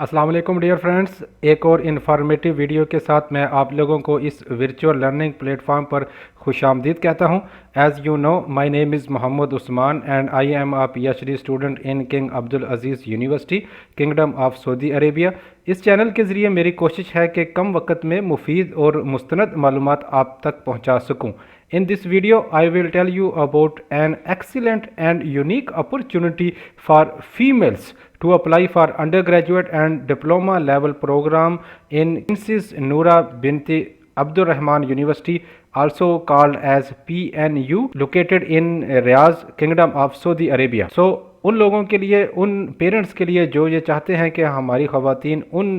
अस्सलाम वालेकुम dear friends, एक और इन्फॉर्मेटिव वीडियो के साथ मैं आप लोगों को इस वर्चुअल लर्निंग प्लेटफॉर्म पर खुशामदीद कहता हूं। As you know, my name is Mohammad Usman and I am a PhD student in King Abdul Aziz University, Kingdom of Saudi Arabia. इस चैनल के ज़रिए मेरी कोशिश है कि कम वक्त में मुफीद और मुस्तनद मालूमात आप तक पहुँचा सकूँ। In this video, I will tell you about an excellent and unique opportunity for females to apply for undergraduate and diploma level program in Princess Noora binti Abdurrahman University, also called as PNU, located in Riyadh, Kingdom of Saudi Arabia. So उन लोगों के लिए, उन parents के लिए जो ये चाहते हैं कि हमारी ख़वातीन उन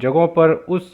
जगहों पर उस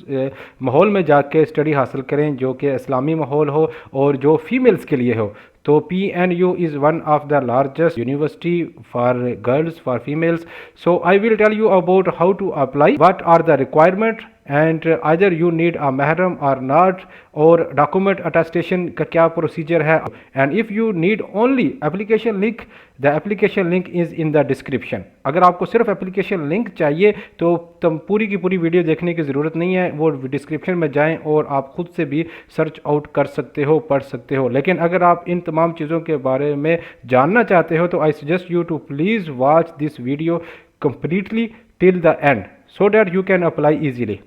माहौल में जाके स्टडी हासिल करें जो कि इस्लामी माहौल हो और जो फीमेल्स के लिए हो, तो PNU is one of the largest university for girls, for females. So I will tell you about how to apply, what are the requirement, and either you need a mahram or not, और document attestation का क्या procedure है, and if you need only application link, the application link is in the description. अगर आपको सिर्फ application link चाहिए तो तुम पूरी की पूरी वीडियो देखने की ज़रूरत नहीं है, वो डिस्क्रिप्शन में जाएं और आप खुद से भी सर्च आउट कर सकते हो, पढ़ सकते हो। लेकिन अगर आप इन तमाम चीज़ों के बारे में जानना चाहते हो तो I suggest you to please watch this video completely till the end so that you can apply easily.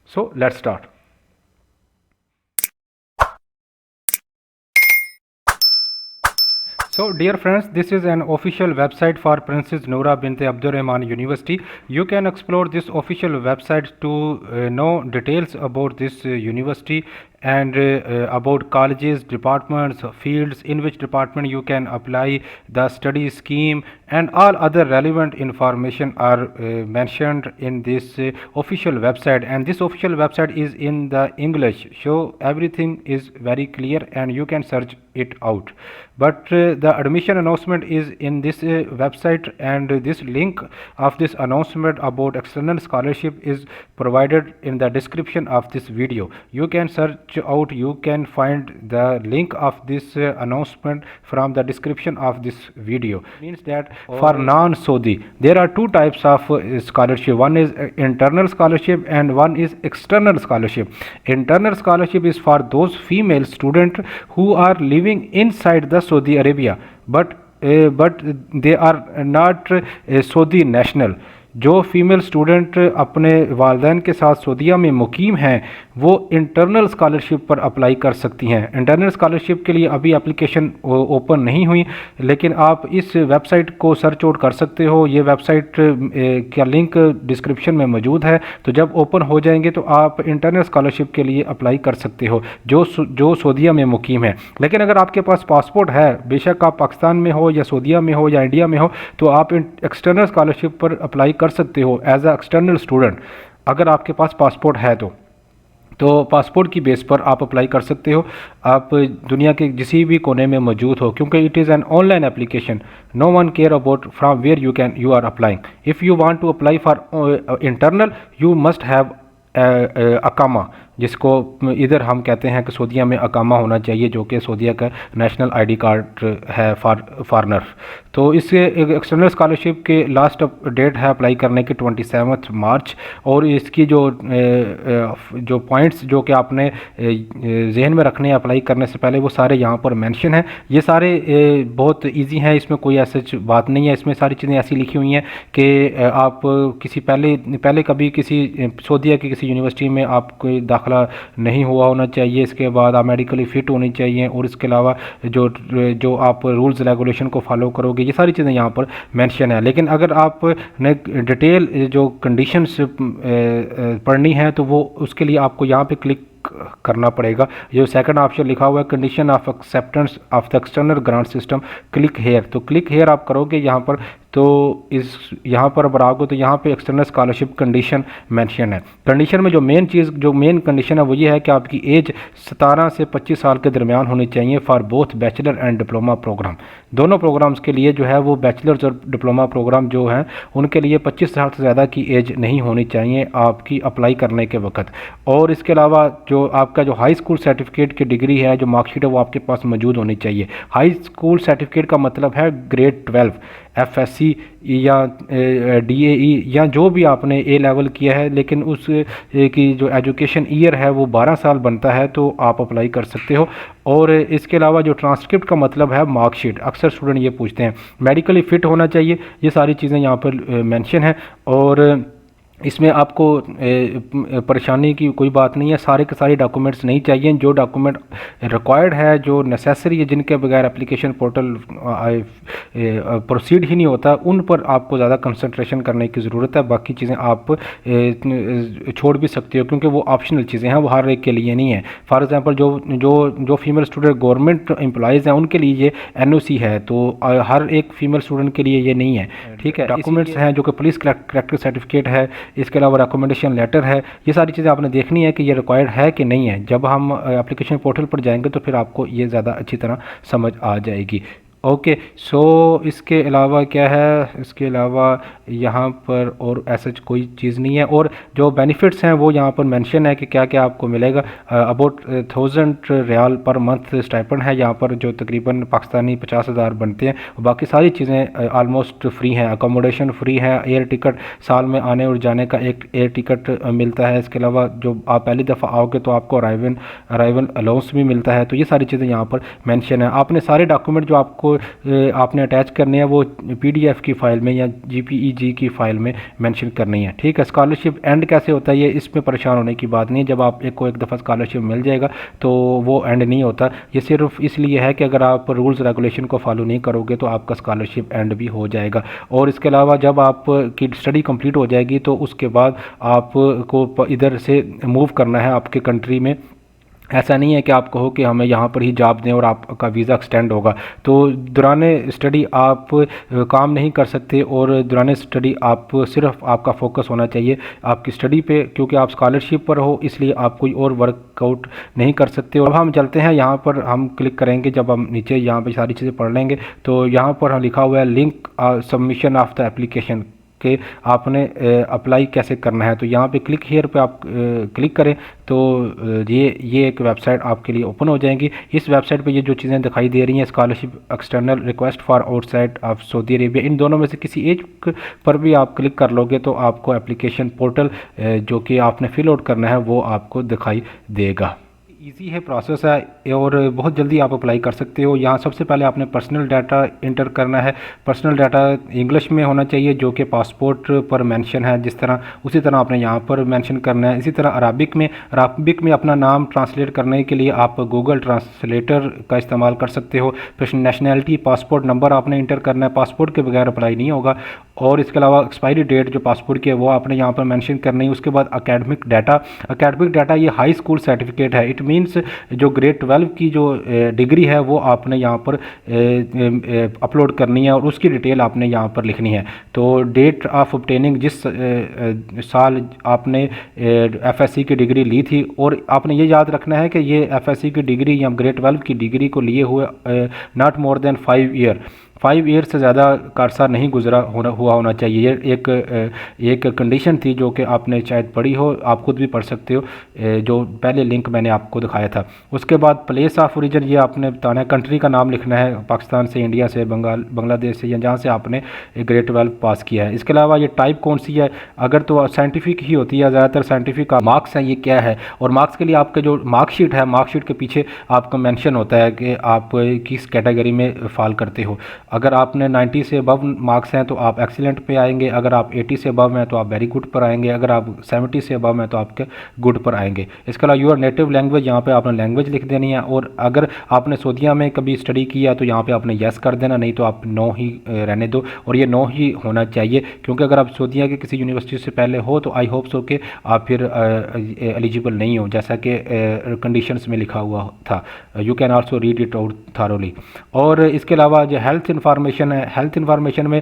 So let's start. So dear friends, this is an official website for Princess Noora binti Abdurrahman University. You can explore this official website to know details about this university and about colleges, departments, fields, in which department you can apply, the study scheme, and all other relevant information are mentioned in this official website. And this official website is in the English, so everything is very clear and you can search it out. But the admission announcement is in this website, and this link of this announcement about external scholarship is provided in the description of this video. You can search out, you can find the link of this announcement from the description of this video. Means that for non-Saudi there are two types of scholarship. One is internal scholarship and one is external scholarship. Internal scholarship is for those female students who are living inside the Saudi Arabia, but they are not Saudi national. जो female student अपने वालिदैन के साथ सऊदीया में मुकीम हैं वो internal scholarship पर apply कर सकती हैं। इंटरनल स्कॉलरशिप के लिए अभी एप्लीकेशन ओपन नहीं हुई, लेकिन आप इस वेबसाइट को सर्च आउट कर सकते हो। ये वेबसाइट का लिंक डिस्क्रिप्शन में मौजूद है, तो जब ओपन हो जाएंगे तो आप इंटरनल स्कॉलरशिप के लिए अप्लाई कर सकते हो जो सऊदीया में मुकीम है। लेकिन अगर आपके पास पासपोर्ट है, बेशक आप पाकिस्तान में हो या सऊदीया में हो या इंडिया में हो, तो आप एक्सटर्नल स्कॉलरशिप पर अप्लाई कर सकते हो एज अ एक्सटर्नल स्टूडेंट। अगर आपके पास पासपोर्ट है तो पासपोर्ट की बेस पर आप अप्लाई कर सकते हो। आप दुनिया के किसी भी कोने में मौजूद हो, क्योंकि it is an online application. No one care about from where you are applying. If you want to apply for internal, you must have अकामा, जिसको इधर हम कहते हैं कि सऊदीया में अकामा होना चाहिए, जो कि सऊदीया का नेशनल ID कार्ड है फॉरनर। तो इससे एक्सटर्नल स्कॉलरशिप के लास्ट डेट है अप्लाई करने की 27 मार्च, और इसकी जो पॉइंट्स जो कि आपने जहन में रखने हैं अप्लाई करने से पहले, वो सारे यहाँ पर मेंशन हैं। ये सारे बहुत इजी हैं, इसमें कोई ऐसी बात नहीं है। इसमें सारी चीज़ें ऐसी लिखी हुई हैं कि आप किसी पहले कभी किसी सऊदीया की किसी यूनिवर्सिटी में आपको दाखिला नहीं हुआ होना चाहिए। इसके बाद आप मेडिकली फ़िट होनी चाहिए, और इसके अलावा जो आप रूल्स रेगुलेशन को फॉलो करोगे, ये सारी चीज़ें यहाँ पर मेंशन है। लेकिन अगर आपने डिटेल जो कंडीशंस पढ़नी है तो वो उसके लिए आपको यहाँ पे क्लिक करना पड़ेगा। जो सेकंड ऑप्शन लिखा हुआ है, condition of acceptance of the external grant system, click here. तो क्लिक हेयर आप करोगे यहाँ पर, तो यहाँ पर बराबर, तो यहाँ पे एक्सटर्नल स्कॉलरशिप कंडीशन मेंशन है। कंडीशन में जो मेन कंडीशन है वो ये है कि आपकी एज 17 से 25 साल के दरमियान होनी चाहिए for both bachelor and diploma program. दोनों प्रोग्राम्स के लिए जो है वो बैचलर्स और डिप्लोमा प्रोग्राम जो हैं उनके लिए 25 साल से ज़्यादा की एज नहीं होनी चाहिए आपकी अप्लाई करने के वक्त। और इसके अलावा जो आपका जो हाई स्कूल सर्टिफिकेट की डिग्री है, जो मार्कशीट है, वो आपके पास मौजूद होनी चाहिए। हाई स्कूल सर्टिफिकेट का मतलब है ग्रेड 12, FSC या DAE या जो भी आपने A लेवल किया है, लेकिन उस की जो एजुकेशन ईयर है वो 12 साल बनता है, तो आप अप्लाई कर सकते हो। और इसके अलावा जो ट्रांसक्रिप्ट का मतलब है मार्कशीट, अक्सर स्टूडेंट ये पूछते हैं। मेडिकली फ़िट होना चाहिए, ये सारी चीज़ें यहाँ पर मेंशन है। और इसमें आपको परेशानी की कोई बात नहीं है, सारे के सारे डॉक्यूमेंट्स नहीं चाहिए। जो डॉक्यूमेंट रिक्वायर्ड है, जो नेसेसरी है, जिनके बगैर एप्लीकेशन पोर्टल प्रोसीड ही नहीं होता, उन पर आपको ज़्यादा कंसंट्रेशन करने की ज़रूरत है। बाकी चीज़ें आप छोड़ भी सकते हो, क्योंकि वो ऑप्शनल चीज़ें हैं, वो हर एक के लिए नहीं है। फॉर एग्जांपल जो जो जो फीमेल स्टूडेंट गवर्नमेंट एम्प्लॉयज़ हैं, उनके लिए ये NOC है, तो हर एक फीमेल स्टूडेंट के लिए ये नहीं है, ठीक है। डॉक्यूमेंट्स हैं जो कि पुलिस करेक्टर सर्टिफिकेट है, इसके अलावा रिकमेंडेशन लेटर है। ये सारी चीज़ें आपने देखनी है कि ये रिक्वायर्ड है कि नहीं है। जब हम एप्लीकेशन पोर्टल पर जाएंगे तो फिर आपको ये ज़्यादा अच्छी तरह समझ आ जाएगी। ओके, सो इसके अलावा क्या है, इसके अलावा यहाँ पर और ऐसा कोई चीज़ नहीं है। और जो बेनिफिट्स हैं वो यहाँ पर मेंशन है कि क्या क्या आपको मिलेगा। About 1000 riyal per month stipend है यहाँ पर, जो तकरीबन पाकिस्तानी 50,000 बनते हैं। बाकी सारी चीज़ें ऑलमोस्ट फ्री हैं, अकोमोडेशन फ्री है, एयर टिकट साल में आने और जाने का एक एयर टिकट मिलता है। इसके अलावा जो आप पहली दफ़ा आओगे तो आपको अराइवल अलाउंस भी मिलता है। तो ये सारी चीज़ें यहाँ पर मेंशन है। आपने सारे डॉक्यूमेंट जो आपने अटैच करने हैं वो PDF की फ़ाइल में या JPEG की फ़ाइल में मेंशन करनी है, ठीक है। स्कॉलरशिप एंड कैसे होता है, ये इसमें परेशान होने की बात नहीं है। जब आप एक दफ़ा स्कॉलरशिप मिल जाएगा तो वो एंड नहीं होता। ये सिर्फ इसलिए है कि अगर आप रूल्स रेगुलेशन को फॉलो नहीं करोगे तो आपका स्कॉलरशिप एंड भी हो जाएगा। और इसके अलावा जब आपकी स्टडी कंप्लीट हो जाएगी तो उसके बाद आपको इधर से मूव करना है आपके कंट्री में। ऐसा नहीं है कि आप कहो कि हमें यहाँ पर ही जॉब दें और आपका वीज़ा एक्सटेंड होगा। तो दौरान स्टडी आप काम नहीं कर सकते, और दौरान स्टडी आप सिर्फ आपका फोकस होना चाहिए आपकी स्टडी पे, क्योंकि आप स्कॉलरशिप पर हो, इसलिए आप कोई और वर्कआउट नहीं कर सकते। और अब हम चलते हैं, यहाँ पर हम क्लिक करेंगे। जब हम नीचे यहाँ पे सारी चीज़ें पढ़ लेंगे तो यहाँ पर हम लिखा हुआ है link submission of the application कि आपने अप्लाई कैसे करना है। तो यहाँ पे क्लिक हियर पे आप क्लिक करें तो ये एक वेबसाइट आपके लिए ओपन हो जाएगी। इस वेबसाइट पे ये जो चीज़ें दिखाई दे रही हैं, scholarship external request for outside of Saudi Arabia, इन दोनों में से किसी एक पर भी आप क्लिक कर लोगे तो आपको एप्लीकेशन पोर्टल जो कि आपने फिल आउट करना है वो आपको दिखाई देगा। इजी है, प्रोसेस है और बहुत जल्दी आप अप्लाई कर सकते हो। यहाँ सबसे पहले आपने पर्सनल डाटा इंटर करना है। पर्सनल डाटा इंग्लिश में होना चाहिए जो कि पासपोर्ट पर मेंशन है, जिस तरह उसी तरह आपने यहाँ पर मेंशन करना है। इसी तरह अरबिक में अपना नाम ट्रांसलेट करने के लिए आप गूगल ट्रांसलेटर का इस्तेमाल कर सकते हो। फिर नेशनैलिटी, पासपोर्ट नंबर आपने इंटर करना है, पासपोर्ट के बगैर अप्लाई नहीं होगा। और इसके अलावा एक्सपायरी डेट जो पासपोर्ट की है वो आपने यहाँ पर मेंशन करनी है। उसके बाद अकेडमिक डाटा ये हाई स्कूल सर्टिफिकेट है। इट मीन्स जो ग्रेड 12 की जो डिग्री है वो आपने यहाँ पर अपलोड करनी है और उसकी डिटेल आपने यहाँ पर लिखनी है। तो डेट ऑफ ऑब्टेनिंग, जिस साल आपने FSC की डिग्री ली थी, और आपने ये याद रखना है कि ये FSC की डिग्री या ग्रेड 12 की डिग्री को लिए हुए नॉट मोर देन 5 ईयर से ज़्यादा का अरसा नहीं गुजरा हुआ होना चाहिए। ये एक कंडीशन थी जो कि आपने शायद पढ़ी हो, आप खुद भी पढ़ सकते हो, जो पहले लिंक मैंने आपको दिखाया था। उसके बाद प्लेस ऑफ ओरिजिन, ये आपने बताना है, कंट्री का नाम लिखना है, पाकिस्तान से, इंडिया से, बांग्लादेश से, या जहाँ से आपने ग्रेड 12 पास किया है। इसके अलावा ये टाइप कौन सी है, अगर तो साइंटिफिक ही होती है, ज़्यादातर साइंटिफिक का मार्क्स हैं, ये क्या है। और मार्क्स के लिए आपका जो मार्कशीट है, मार्कशीट के पीछे आपका मेंशन होता है कि आप किस कैटेगरी में फॉल करते हो। अगर आपने 90 से अबव मार्क्स हैं तो आप एक्सीलेंट पे आएंगे, अगर आप 80 से अबव हैं तो आप वेरी गुड पर आएंगे, अगर आप 70 से अबव हैं तो आपके गुड पर आएंगे। इसके अलावा योर नेटिव लैंग्वेज, यहाँ पे आपने लैंग्वेज लिख देनी है। और अगर आपने सऊदीया में कभी स्टडी किया तो यहाँ पे आपने येस कर देना, नहीं तो आप नो ही रहने दो। और ये नो ही होना चाहिए, क्योंकि अगर आप सऊदीया के किसी यूनिवर्सिटी से पहले हो तो आई होप सो कि आप फिर एलिजिबल नहीं हो, जैसा कि कंडीशंस में लिखा हुआ था। You can also read it out thoroughly. और इसके अलावा जो हेल्थ इन्फॉर्मेशन है, हेल्थ इन्फॉर्मेशन में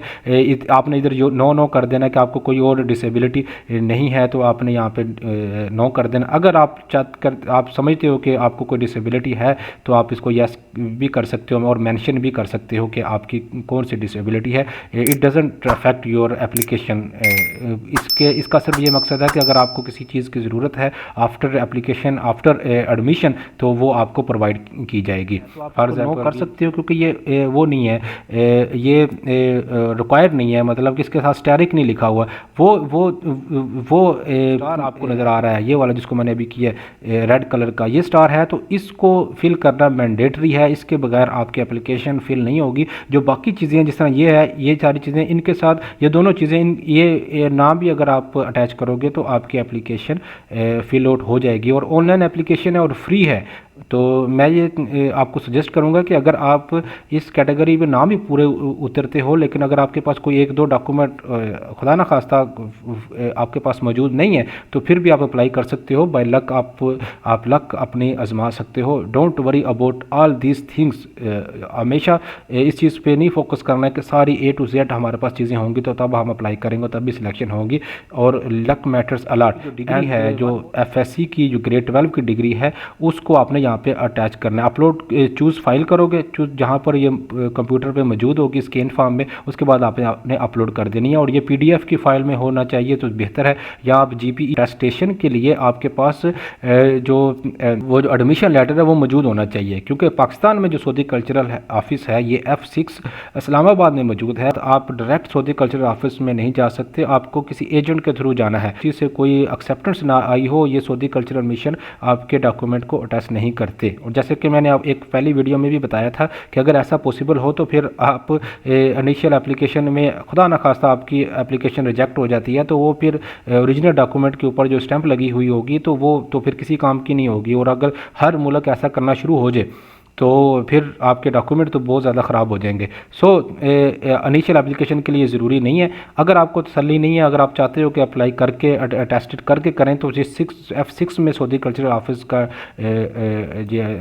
आपने इधर नो कर देना कि आपको कोई और डिसेबिलिटी नहीं है, तो आपने यहाँ पे नो कर देना। अगर आप समझते हो कि आपको कोई डिसेबिलिटी है तो आप इसको यस भी कर सकते हो और मेंशन भी कर सकते हो कि आपकी कौन सी डिसेबिलिटी है। It doesn't affect your application. इसका सिर्फ ये मकसद है कि अगर आपको किसी चीज़ की ज़रूरत है आफ्टर एप्लीकेशन, आफ्टर एडमिशन, तो वो आपको प्रोवाइड की जाएगी। फॉर एग्जाम्पल कर सकते हो, क्योंकि ये वो नहीं है ये रिक्वायर्ड नहीं है, मतलब कि इसके साथ स्टैरिक नहीं लिखा हुआ। वो स्टार आपको नज़र आ रहा है, ये वाला जिसको मैंने अभी किया है रेड कलर का, ये स्टार है, तो इसको फिल करना मैंडेटरी है। इसके बगैर आपकी एप्लीकेशन फिल नहीं होगी। जो बाकी चीज़ें हैं जिस तरह ये है, ये सारी चीज़ें इनके साथ, ये दोनों चीज़ें ये नाम भी अगर आप अटैच करोगे तो आपकी एप्लीकेशन फिल आउट हो जाएगी। और ऑनलाइन एप्लीकेशन है और फ्री है। तो मैं ये आपको सजेस्ट करूंगा कि अगर आप इस कैटेगरी में नाम ही पूरे उतरते हो, लेकिन अगर आपके पास कोई एक दो डॉक्यूमेंट खुदा ना खास्ता आपके पास मौजूद नहीं है, तो फिर भी आप अप्लाई कर सकते हो। बाय लक आप लक अपनी आजमा सकते हो। Don't worry about all these things. हमेशा इस चीज़ पे नहीं फोकस करना है कि सारी A to Z हमारे पास चीज़ें होंगी तो तब हम अप्लाई करेंगे, तब भी सिलेक्शन होगी। और लक मैटर्स अलॉट। जो डिग्री है, जो FSC की जो ग्रेड 12 की डिग्री है, उसको आपने यहाँ पे अटैच करना है। अपलोड चूज़ फाइल करोगे, चूज जहाँ पर ये कंप्यूटर पे मौजूद होगी स्कैन फॉर्म में, उसके बाद आपने अपलोड कर देनी है। और ये PDF की फाइल में होना चाहिए तो बेहतर है। या आप GPE अटेस्टेशन के लिए आपके पास वो जो एडमिशन लेटर है वो मौजूद होना चाहिए, क्योंकि पाकिस्तान में जो सऊदी कल्चरल ऑफिस है ये F6 इस्लामाबाद में मौजूद है। तो आप डायरेक्ट सऊदी कल्चरल ऑफिस में नहीं जा सकते, आपको किसी एजेंट के थ्रू जाना है। जिससे कोई एक्सेप्टेंस ना आई हो, ये सऊदी कल्चरल मिशन आपके डॉक्यूमेंट को अटैच नहीं करते। और जैसे कि मैंने आप एक पहली वीडियो में भी बताया था कि अगर ऐसा पॉसिबल हो तो फिर आप इनिशियल एप्लीकेशन में खुदा ना खास्ता आपकी एप्लीकेशन रिजेक्ट हो जाती है, तो वो फिर ओरिजिनल डॉक्यूमेंट के ऊपर जो स्टैंप लगी हुई होगी तो वो तो फिर किसी काम की नहीं होगी। और अगर हर मुल्क ऐसा करना शुरू हो जाए तो फिर आपके डॉक्यूमेंट तो बहुत ज़्यादा ख़राब हो जाएंगे। सो इनिशियल एप्लीकेशन के लिए ज़रूरी नहीं है। अगर आपको तसल्ली नहीं है, अगर आप चाहते हो कि अप्लाई करके अटेस्टेड करके करें, तो जिस F6 में सऊदी कल्चरल ऑफिस का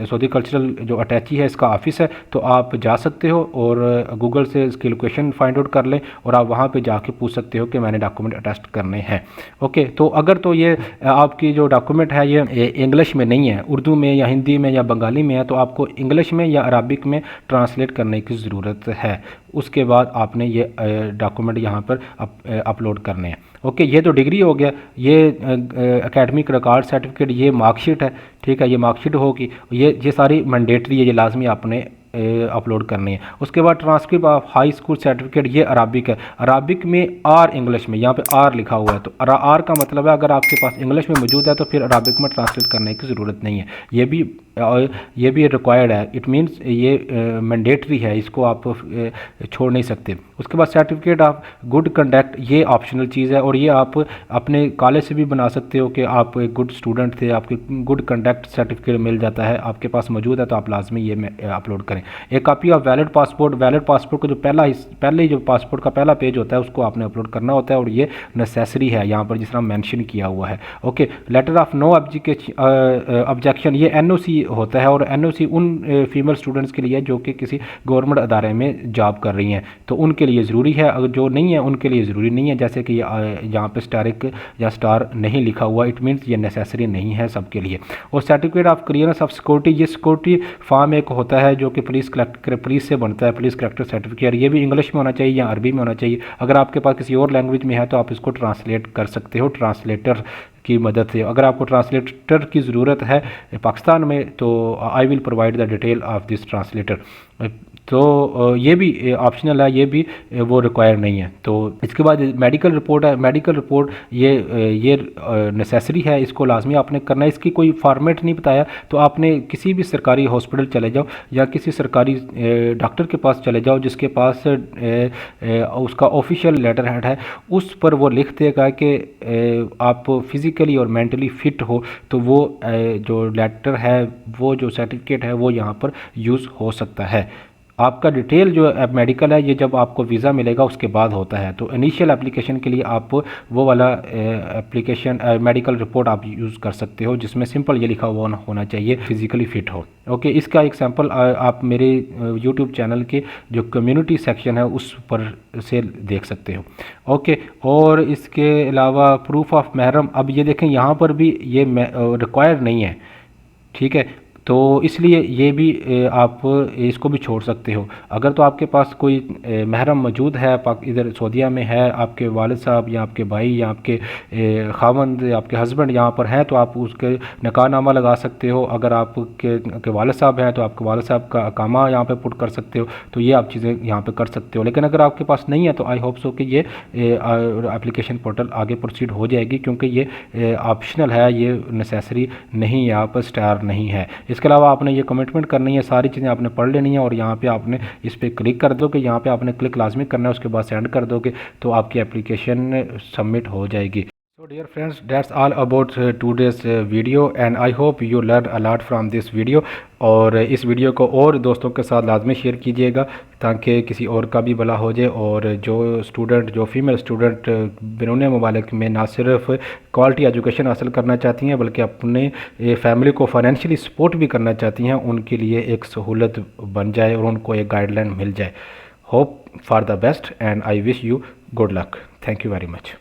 सऊदी कल्चरल जो अटैची है इसका ऑफिस है, तो आप जा सकते हो और गूगल से इसकी लोकेशन फाइंड आउट कर लें और आप वहाँ पे जाके पूछ सकते हो कि मैंने डॉक्यूमेंट अटेस्ट करने हैं। ओके, तो अगर तो ये आपकी जो डॉक्यूमेंट है ये इंग्लिश में नहीं है, उर्दू में या हिंदी में या बंगाली में है, तो आपको इंग्लिश में या अरबिक में ट्रांसलेट करने की ज़रूरत है। उसके बाद आपने ये डॉक्यूमेंट यहाँ पर अपलोड करने हैं। ओके, ये तो डिग्री हो गया, ये एकेडमिक रिकॉर्ड सर्टिफिकेट, ये मार्कशीट है। ठीक है, ये मार्कशीट होगी, ये सारी मैंडेटरी है, ये लाजमी आपने अपलोड करनी है। उसके बाद transcript of high school certificate, ये अरबिक है। अरबिक में और इंग्लिश में, यहाँ पे R लिखा हुआ है, तो R का मतलब है अगर आपके पास इंग्लिश में मौजूद है तो फिर अरबिक में ट्रांसलेट करने की ज़रूरत नहीं है। ये भी रिक्वायर्ड है, इट मीन्स ये मैंडेटरी है, इसको आप छोड़ नहीं सकते। उसके बाद सर्टिफिकेट ऑफ गुड कंडक्ट, ये ऑप्शनल चीज़ है और ये आप अपने कॉलेज से भी बना सकते हो कि आप एक गुड स्टूडेंट थे, आपके गुड कंडक्ट सर्टिफिकेट मिल जाता है, आपके पास मौजूद है तो आप लाजमी ये अपलोड करें। एक copy of valid passport, valid passport का जो पहले जो पासपोर्ट का पहला पेज होता है उसको आपने अपलोड करना होता है और ये नेसेसरी है यहाँ पर जिस तरह मेंशन किया हुआ है। Okay, letter of no objection, ये NOC होता है और NOC उन फीमेल स्टूडेंट्स के लिए जो कि किसी गवर्नमेंट अदारे में जॉब कर रही हैं, तो उनके लिए ज़रूरी है। अगर जो नहीं है उनके लिए ज़रूरी नहीं है, जैसे कि यहाँ पे स्टारिक या स्टार नहीं लिखा हुआ, इट मीन्स ये नेसेसरी नहीं है सबके लिए। और certificate of clearance of security, ये सिक्योरिटी फॉर्म एक होता है जो कि पुलिस से बनता है, पुलिस करेक्टर सर्टिफिकेट, ये भी इंग्लिश में होना चाहिए या अरबी में होना चाहिए। अगर आपके पास किसी और लैंग्वेज में है तो आप इसको ट्रांसलेट कर सकते हो ट्रांसलेटर की मदद से। अगर आपको ट्रांसलेटर की ज़रूरत है पाकिस्तान में तो I will provide the detail of this translator. तो ये भी ऑप्शनल है, ये भी वो रिक्वायर नहीं है। तो इसके बाद मेडिकल रिपोर्ट है, मेडिकल रिपोर्ट ये नेसेसरी है, इसको लाजमी आपने करना है। इसकी कोई फॉर्मेट नहीं बताया, तो आपने किसी भी सरकारी हॉस्पिटल चले जाओ या किसी सरकारी डॉक्टर के पास चले जाओ जिसके पास उसका ऑफिशियल लेटर हेड है, उस पर वो लिख देगा कि आप फिज़िकली और मेंटली फिट हो, तो वो जो लेटर है, वो जो सर्टिफिकेट है वो यहाँ पर यूज़ हो सकता है। आपका डिटेल जो मेडिकल है ये जब आपको वीज़ा मिलेगा उसके बाद होता है। तो इनिशियल एप्लीकेशन के लिए आप वो वाला एप्लीकेशन मेडिकल रिपोर्ट आप यूज़ कर सकते हो जिसमें सिंपल ये लिखा हुआ होना चाहिए फिज़िकली फ़िट हो। ओके, इसका एक सैम्पल आप मेरे यूट्यूब चैनल के जो कम्युनिटी सेक्शन है उस पर से देख सकते हो। ओके, और इसके अलावा प्रूफ ऑफ महरम, अब ये देखें यहाँ पर भी ये रिक्वायर नहीं है। ठीक है, तो इसलिए ये भी आप इसको भी छोड़ सकते हो। अगर तो आपके पास कोई महरम मौजूद है, इधर सऊदीया में है, आपके वालिद साहब या आपके भाई या आपके खावंद या आपके हस्बैंड यहाँ पर हैं, तो आप उसके निकाहनामा लगा सकते हो। अगर आपके वालिद साहब हैं तो आपके वालिद साहब का अकामा यहाँ पे पुट कर सकते हो। तो ये आप चीज़ें यहाँ पे कर सकते हो। लेकिन अगर आपके पास नहीं है तो आई होप सो कि ये एप्लीकेशन पोर्टल आगे प्रोसीड हो जाएगी, क्योंकि ये ऑप्शनल है, ये नेसेसरी नहीं है, यहाँ पर स्टार नहीं है। इसके अलावा आपने ये कमिटमेंट करनी है, सारी चीज़ें आपने पढ़ लेनी है और यहाँ पे आपने इस पर क्लिक कर दो कि यहाँ पे आपने क्लिक लाजमी करना है, उसके बाद सेंड कर दोगे तो आपकी एप्लीकेशन सबमिट हो जाएगी। So dear friends, that's all about today's video and I hope you learn a lot from this video। और इस वीडियो को और दोस्तों के साथ लाजमी शेयर कीजिएगा ताकि किसी और का भी भला हो जाए। और जो फीमेल स्टूडेंट बैरून मुमालिक में ना सिर्फ क्वालिटी एजुकेशन हासिल करना चाहती हैं बल्कि अपने फैमिली को फाइनेंशियली सपोर्ट भी करना चाहती हैं, उनके लिए एक सहूलत बन जाए और उनको एक गाइडलाइन मिल जाए। Hope for the best and I wish you good luck. Thank you very much.